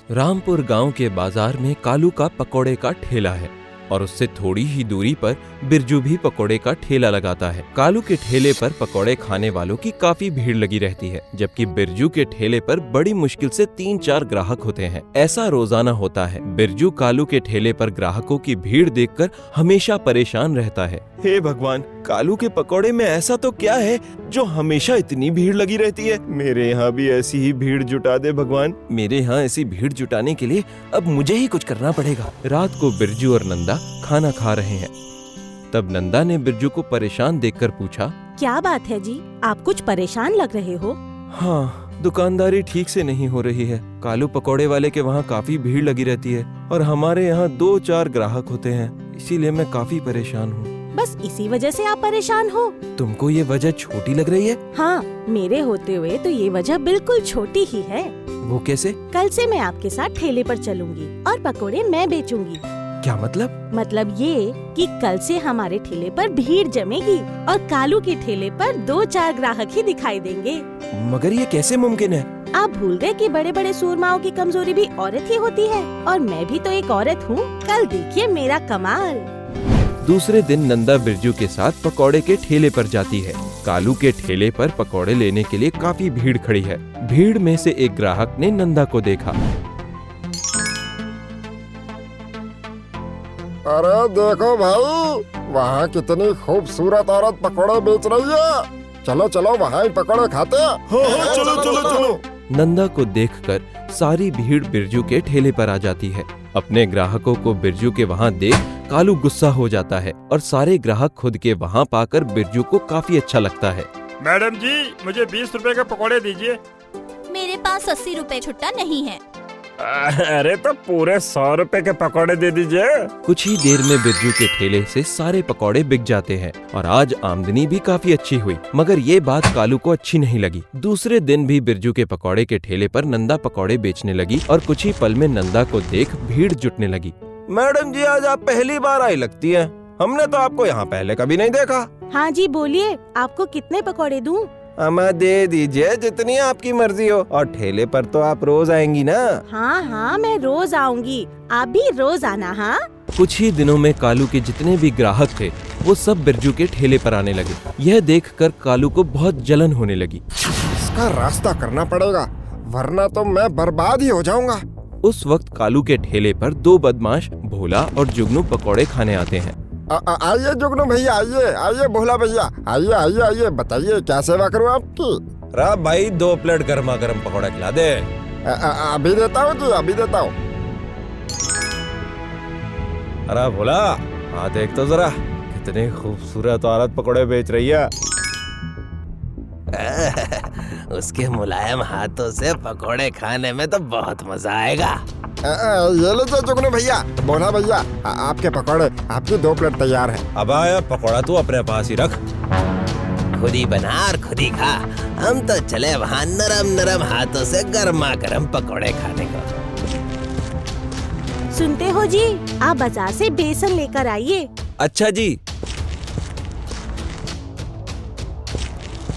रामपुर गांव के बाजार में कालू का पकौड़े का ठेला है और उससे थोड़ी ही दूरी पर बिरजू भी पकौड़े का ठेला लगाता है। कालू के ठेले पर पकौड़े खाने वालों की काफी भीड़ लगी रहती है, जबकि बिरजू के ठेले पर बड़ी मुश्किल से 3-4 ग्राहक होते हैं। ऐसा रोजाना होता है। बिरजू कालू के ठेले पर ग्राहकों की भीड़ देखकर हमेशा परेशान रहता है। हे भगवान, कालू के पकौड़े में ऐसा तो क्या है जो हमेशा इतनी भीड़ लगी रहती है। मेरे यहाँ भी ऐसी ही भीड़ जुटा दे भगवान। मेरे यहाँ ऐसी भीड़ जुटाने के लिए अब मुझे ही कुछ करना पड़ेगा। रात को बिरजू और नंदा खाना खा रहे हैं। तब नंदा ने बिरजू को परेशान देखकर पूछा, क्या बात है जी, आप कुछ परेशान लग रहे हो? हाँ, दुकानदारी ठीक से नहीं हो रही है। कालू पकौड़े वाले के वहाँ काफी भीड़ लगी रहती है और हमारे यहाँ 2-4 ग्राहक होते हैं, इसीलिए मैं काफी परेशान हूँ। बस इसी वजह से आप परेशान हो? तुमको ये वजह छोटी लग रही है? हाँ, मेरे होते हुए तो ये वजह बिल्कुल छोटी ही है। वो कैसे? कल से मैं आपके साथ ठेले पर चलूंगी और पकोड़े मैं बेचूंगी। क्या मतलब? मतलब ये कि कल से हमारे ठेले पर भीड़ जमेगी और कालू के ठेले पर 2-4 ग्राहक ही दिखाई देंगे। मगर ये कैसे मुमकिन है? आप भूल गए कि बड़े बड़े सूरमाओं की कमजोरी भी औरत ही होती है और मैं भी तो एक औरत हूँ। कल देखिए मेरा कमाल। दूसरे दिन नंदा बिरजू के साथ पकौड़े के ठेले पर जाती है। कालू के ठेले पर पकौड़े लेने के लिए काफी भीड़ खड़ी है। भीड़ में से एक ग्राहक ने नंदा को देखा। अरे देखो भाई, वहाँ कितनी खूबसूरत औरत पकौड़े बेच रही है। चलो चलो वहाँ ही पकौड़े खाते हैं। हाँ, चलो चलो चलो। नंदा को देखकर सारी भीड़ बिरजू के ठेले पर आ जाती है। अपने ग्राहकों को बिरजू के वहाँ देख कालू गुस्सा हो जाता है और सारे ग्राहक खुद के वहाँ पाकर बिरजू को काफी अच्छा लगता है। मैडम जी, मुझे 20 रुपए के पकौड़े दीजिए। मेरे पास 80 रुपए छुट्टा नहीं है। अरे तो पूरे 100 रुपए के पकौड़े दे दीजिए। कुछ ही देर में बिरजू के ठेले से सारे पकौड़े बिक जाते हैं और आज आमदनी भी काफी अच्छी हुई। मगर ये बात कालू को अच्छी नहीं लगी। दूसरे दिन भी बिरजू के पकौड़े के ठेले पर नंदा पकौड़े बेचने लगी और कुछ ही पल में नंदा को देख भीड़ जुटने लगी। मैडम जी, आज आप पहली बार आई लगती है। हमने तो आपको यहाँ पहले कभी नहीं देखा। हाँ जी, बोलिए, आपको कितने पकौड़े दूं? हमें दे दीजिए जितनी आपकी मर्जी हो। और ठेले पर तो आप रोज आएंगी ना? हाँ हाँ, मैं रोज आऊंगी, आप भी रोज आना। हाँ। कुछ ही दिनों में कालू के जितने भी ग्राहक थे वो सब बिरजू के ठेले पर आने लगे। यह देखकर कालू को बहुत जलन होने लगी। इसका रास्ता करना पड़ेगा, वरना तो मैं बर्बाद ही हो जाऊंगा। उस वक्त कालू के ठेले पर 2 बदमाश भोला और जुगनू पकौड़े खाने आते हैं। आइए जुगनू भैया, आइए आइए, भोला भैया, आइए आइए आइए, बताइए क्या सेवा करूँ आपकी? राम भाई, 2 प्लेट गर्मा गर्म पकौड़ा खिला दे। अभी देता हूँ जी, अभी देता हूँ। अरे भोला, हाँ देख तो जरा, कितनी खूबसूरत औरत पकौड़े बेच रही है। उसके मुलायम हाथों से पकोड़े खाने में तो बहुत मजा आएगा। ये लीजिए जुगनू भैया, भोला भैया, आपके पकौड़े, आपकी 2 प्लेट तैयार है। अब आया पकौड़ा तू अपने पास ही रख। खुद ही बना और खुद ही खा। हम तो चले वहाँ नरम नरम हाथों से गर्मा गर्म पकोड़े खाने को। सुनते हो जी, आप बाजार से बेसन लेकर आइए। अच्छा जी।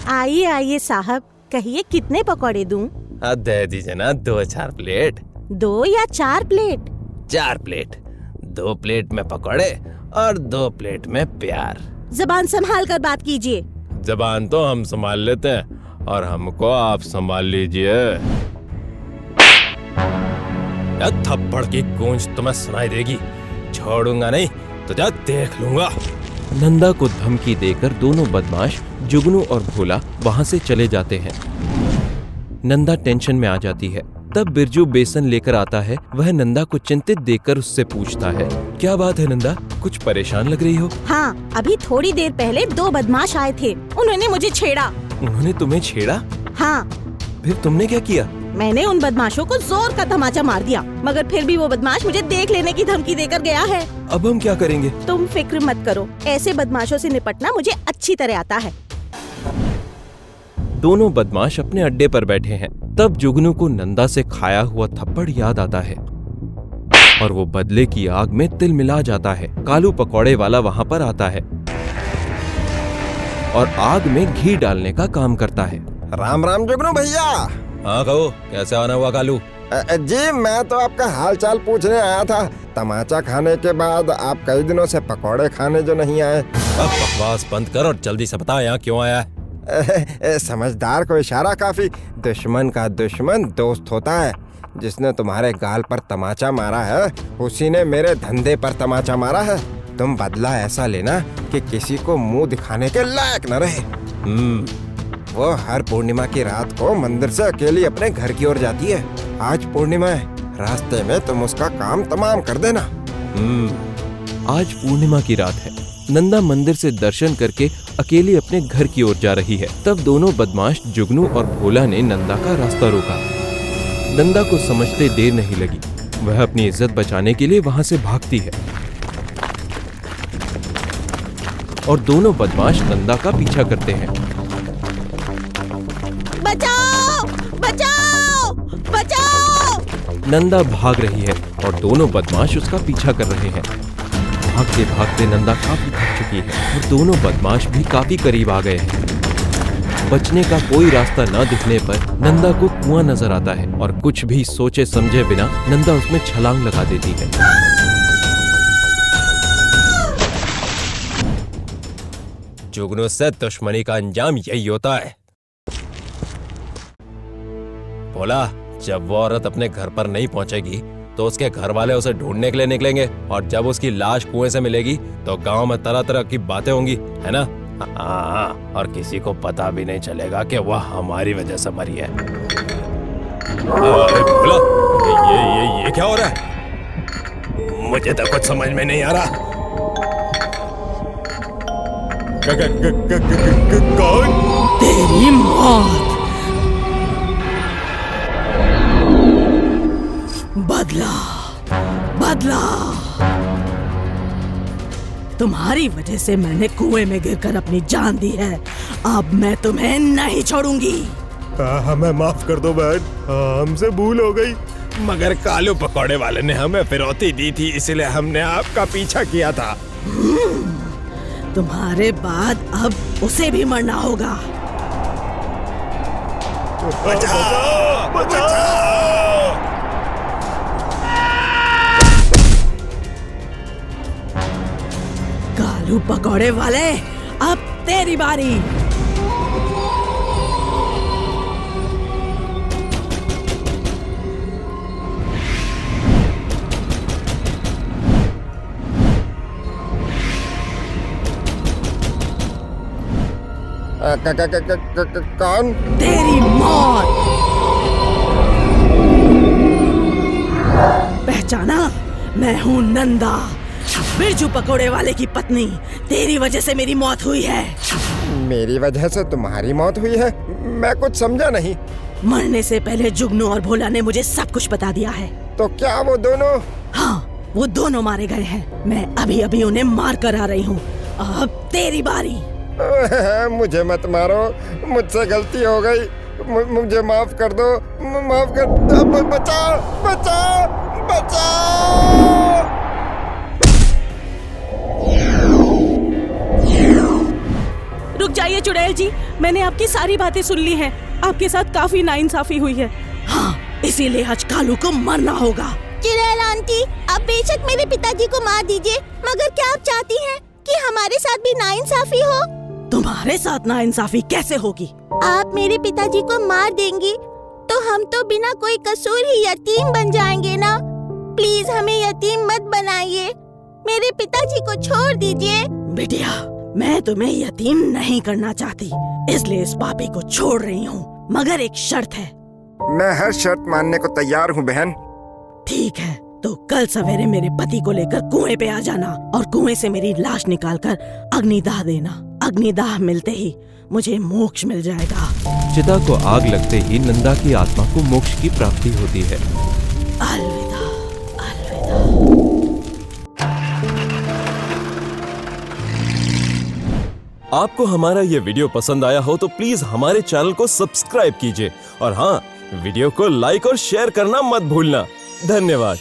आइए आइए साहब, कहिए कितने पकौड़े दूं? दे दीजिए ना 2-4 प्लेट। 2 या 4 प्लेट? 4 प्लेट। 2 प्लेट में पकोड़े और 2 प्लेट में प्यार। जबान संभाल कर बात कीजिए। जबान तो हम संभाल लेते हैं और हमको आप संभाल लीजिए। थप्पड़ की गूंज तुम्हें सुनाई देगी, छोड़ूंगा नहीं, तो जा देख लूंगा। नंदा को धमकी देकर दोनों बदमाश जुगनू और भोला वहाँ से चले जाते हैं। नंदा टेंशन में आ जाती है। तब बिरजू बेसन लेकर आता है। वह नंदा को चिंतित देखकर उससे पूछता है, क्या बात है नंदा, कुछ परेशान लग रही हो? हाँ, अभी थोड़ी देर पहले 2 बदमाश आए थे, उन्होंने मुझे छेड़ा। उन्होंने तुम्हें छेड़ा? हाँ। फिर तुमने क्या किया? मैंने उन बदमाशों को जोर का तमाचा मार दिया, मगर फिर भी वो बदमाश मुझे देख लेने की धमकी देकर गया है। अब हम क्या करेंगे? तुम फिक्र मत करो, ऐसे बदमाशों से निपटना मुझे अच्छी तरह आता है। दोनों बदमाश अपने अड्डे पर बैठे हैं। तब जुगनू को नंदा से खाया हुआ थप्पड़ याद आता है और वो बदले की आग में तिलमिला जाता है। कालू पकौड़े वाला वहाँ पर आता है और आग में घी डालने का काम करता है। राम राम जुगनू भैया। हाँ कहो, कैसे आना हुआ कालू? जी मैं तो आपका हाल चाल पूछने आया था। तमाचा खाने के बाद आप कई दिनों से पकौड़े खाने जो नहीं आए। अब बकवास बंद कर और जल्दी से बता यहाँ क्यों आया है। समझदार को इशारा काफी। दुश्मन का दुश्मन दोस्त होता है। जिसने तुम्हारे गाल पर तमाचा मारा है उसी ने मेरे धंधे पर तमाचा मारा है। तुम बदला ऐसा लेना कि किसी को मुंह दिखाने के लायक न रहे। वो हर पूर्णिमा की रात को मंदिर से अकेली अपने घर की ओर जाती है। आज पूर्णिमा है, रास्ते में तुम उसका काम तमाम कर देना। आज पूर्णिमा की रात है। नंदा मंदिर से दर्शन करके अकेली अपने घर की ओर जा रही है। तब दोनों बदमाश जुगनू और भोला ने नंदा का रास्ता रोका। नंदा को समझते देर नहीं लगी। वह अपनी इज्जत बचाने के लिए वहां से भागती है और दोनों बदमाश नंदा का पीछा करते हैं। बचाओ बचाओ बचाओ। नंदा भाग रही है और दोनों बदमाश उसका पीछा कर रहे हैं। भागते भागते नंदा काफी थक चुकी है और दोनों बदमाश भी काफी करीब आ गए हैं। बचने का कोई रास्ता न दिखने पर नंदा को कुआं नजर आता है और कुछ भी सोचे समझे बिना नंदा उसमें छलांग लगा देती है। जुगनू से दुश्मनी का अंजाम यही होता है। बोला, जब वो औरत अपने घर पर नहीं पहुंचेगी तो उसके घर वाले उसे ढूंढने के लिए निकलेंगे और जब उसकी लाश कुएं से मिलेगी तो गांव में तरह तरह की बातें होंगी, है ना? हाँ, और किसी को पता भी नहीं चलेगा कि वह हमारी वजह से मरी है। अरे भोला, ये क्या हो रहा है? मुझे तो कुछ समझ में नहीं आ रहा। कौन? तेरी मौत। बदला बदला। तुम्हारी वजह से मैंने कुएं में गिरकर अपनी जान दी है। अब मैं तुम्हें नहीं छोड़ूंगी। हमें माफ कर दो बहन, हमसे भूल हो गई। मगर कालू पकौड़े वाले ने हमें फिरौती दी थी, इसलिए हमने आपका पीछा किया था। तुम्हारे बाद अब उसे भी मरना होगा। बचाओ, बचाओ। कालू पकौड़े वाले, अब तेरी बारी। कौन? तेरी मौत। पहचाना? मैं हूँ नंदा, बिरजू पकोड़े वाले की पत्नी। तेरी वजह से मेरी मौत हुई है। मेरी वजह से तुम्हारी मौत हुई है? मैं कुछ समझा नहीं। मरने से पहले जुगनू और भोला ने मुझे सब कुछ बता दिया है। तो क्या वो दोनों? हाँ, वो दोनों मारे गए हैं। मैं अभी अभी उन्हें मार कर आ रही हूँ। अब तेरी बारी। मुझे मत मारो, मुझसे गलती हो गई। मुझे माफ कर दो, माफ कर दो। बचाओ बचाओ बचाओ। रुक जाइए चुड़ैल जी, मैंने आपकी सारी बातें सुन ली हैं। आपके साथ काफी नाइंसाफी हुई है। हाँ, इसीलिए आज कालू को मरना होगा। चुड़ैल आंटी, आप बेशक मेरे पिताजी को मार दीजिए, मगर क्या आप चाहती हैं कि हमारे साथ भी नाइंसाफी हो? तुम्हारे साथ नाइंसाफी कैसे होगी? आप मेरे पिताजी को मार देंगी तो हम तो बिना कोई कसूर ही यतीम बन जाएंगे ना। प्लीज हमें यतीम मत बनाइए, मेरे पिताजी को छोड़ दीजिए। बिटिया, मैं तुम्हें यतीम नहीं करना चाहती, इसलिए इस पापी को छोड़ रही हूँ, मगर एक शर्त है। मैं हर शर्त मानने को तैयार हूँ बहन। ठीक है, तो कल सवेरे मेरे पति को लेकर कुएं पे आ जाना और कुएं से मेरी लाश निकालकर अग्निदाह देना। अग्निदाह मिलते ही मुझे मोक्ष मिल जाएगा। चिता को आग लगते ही नंदा की आत्मा को मोक्ष की प्राप्ति होती है। अलविदा अलविदा। आपको हमारा ये वीडियो पसंद आया हो तो प्लीज हमारे चैनल को सब्सक्राइब कीजिए और हाँ, वीडियो को लाइक और शेयर करना मत भूलना। धन्यवाद।